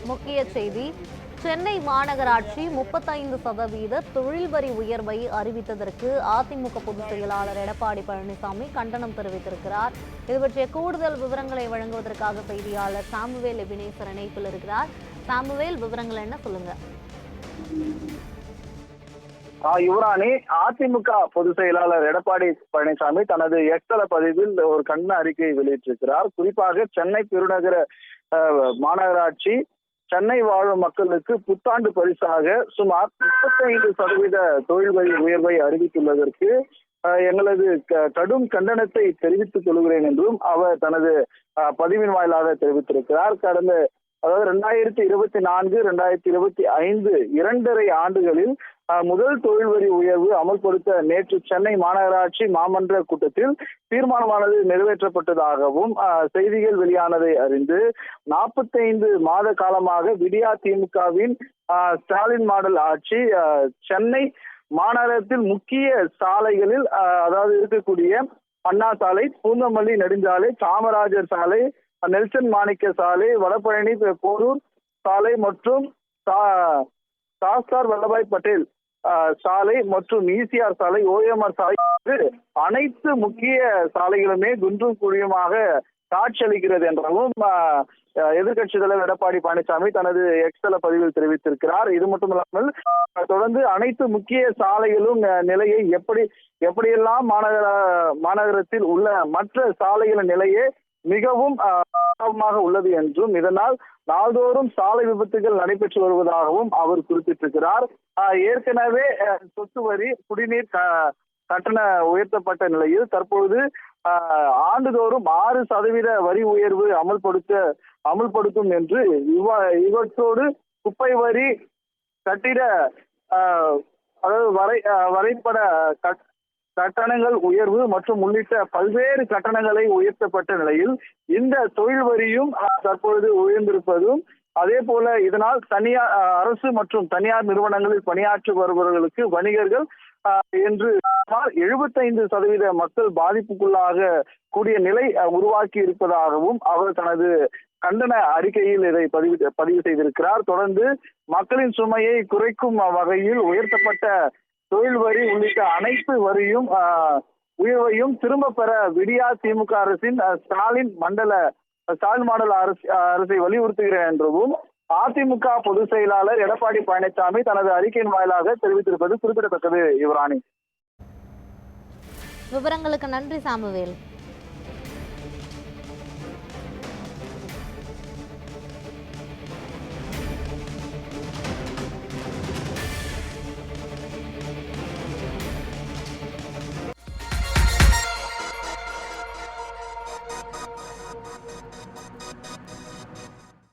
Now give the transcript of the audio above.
முக்கிய செய்தி. சென்னை மாநகராட்சி 35% தொழில் வரி உயர்வை அறிவித்ததற்கு அதிமுக பொதுச் செயலாளர் எடப்பாடி பழனிசாமி கண்டனம் தெரிவித்திருக்கிறார். இது பற்றிய கூடுதல் விவரங்களை வழங்குவதற்காக செய்தியாளர் சாமுவேல் எபினேசர் இணைப்பில் இருக்கிறார். சாமுவேல், விவரங்கள் என்ன, சொல்லுங்க. யுவராணி, அதிமுக பொதுச் செயலாளர் எடப்பாடி பழனிசாமி தனது எக்ஸ் பதிவில் ஒரு கண்டன அறிக்கையை வெளியிட்டிருக்கிறார். குறிப்பாக சென்னை பெருநகர மாநகராட்சி சென்னை வாழும் மக்களுக்கு புத்தாண்டு பரிசாக சுமார் 35% தொழில் வரி உயர்வை அறிவித்துள்ளதற்கு எங்களது கடும் கண்டனத்தை தெரிவித்துக் கொள்கிறேன் என்றும் அவர் தனது பதிவின் வாயிலாக தெரிவித்திருக்கிறார். கடந்த 2024, 2025 2.5 ஆண்டுகளில் முதல் தொழில் வரி உயர்வு அமல்படுத்த நேற்று சென்னை மாநகராட்சி மாமன்ற கூட்டத்தில் தீர்மானமானது நிறைவேற்றப்பட்டதாகவும் செய்திகள் வெளியானதை அறிந்து 45 மாத காலமாக விடியா திமுகவின் ஸ்டாலின் மாடல் ஆட்சி சென்னை மாநகரத்தில் முக்கிய சாலைகளில் அதாவது இருக்கக்கூடிய அண்ணா சாலை, பூந்தமல்லி நெடுஞ்சாலை, காமராஜர் சாலை, நெல்சன் மாணிக்க சாலை, வடபழனி போரூர் சாலை மற்றும் சர்தார் வல்லபாய் பட்டேல் சாலை மற்றும் இசிஆர் சாலை, ஓஎம்ஆர் சாலை அனைத்து முக்கிய சாலைகளுமே குன்றும் குழியுமாக காட்சியளிக்கிறது என்றும் எதிர்கட்சி தலைவர் எடப்பாடி பழனிசாமி தனது எக்ஸ் பதிவில் தெரிவித்திருக்கிறார். இது மட்டுமில்லாமல் தொடர்ந்து அனைத்து முக்கிய சாலைகளும் நிலையை எப்படியெல்லாம் மாநகரத்தில் உள்ள மற்ற சாலைகளின் நிலையே மிகவும் உள்ளது என்றும் இதனால் நாள்தோறும் சாலை விபத்துகள் நடைபெற்று வருவதாகவும் அவர் குறிப்பிட்டிருக்கிறார். ஏற்கனவே சொத்து வரி, குடிநீர் கட்டண உயர்த்தப்பட்ட நிலையில் தற்பொழுது ஆண்டுதோறும் 6% வரி உயர்வு அமல்படுத்தும் என்று இவற்றோடு குப்பை வரி, கட்டிட அதாவது வரைபட கட்டணங்கள் உயர்வு மற்றும் உள்ளிட்ட பல்வேறு கட்டணங்களை உயர்த்தப்பட்ட நிலையில் இந்த தொழில் வரியும் தற்பொழுது உயர்ந்திருப்பதும், அதே போல இதனால் அரசு மற்றும் தனியார் நிறுவனங்களில் பணியாற்றி வருபவர்களுக்கு வணிகர்கள் என்று 75% மக்கள் பாதிப்புக்குள்ளாக கூடிய நிலை உருவாக்கி இருப்பதாகவும் அவர் தனது கண்டன அறிக்கையில் இதை பதிவு செய்திருக்கிறார். தொடர்ந்து மக்களின் சுமையை குறைக்கும் வகையில் உயர்த்தப்பட்ட தொழில் வரி உள்ளிட்ட அனைத்து வரியும் உயர்வையும் திரும்ப பெற விடியா திமுக அரசின் ஸ்டாலின் மாடல் அரசை வலியுறுத்துகிறேன் என்றும் அதிமுக பொதுச் செயலாளர் எடப்பாடி பழனிசாமி தனது அறிக்கையின் வாயிலாக தெரிவித்திருப்பது குறிப்பிடத்தக்கது. யுவராணி, விவரங்களுக்கு நன்றி சாமுவேல்.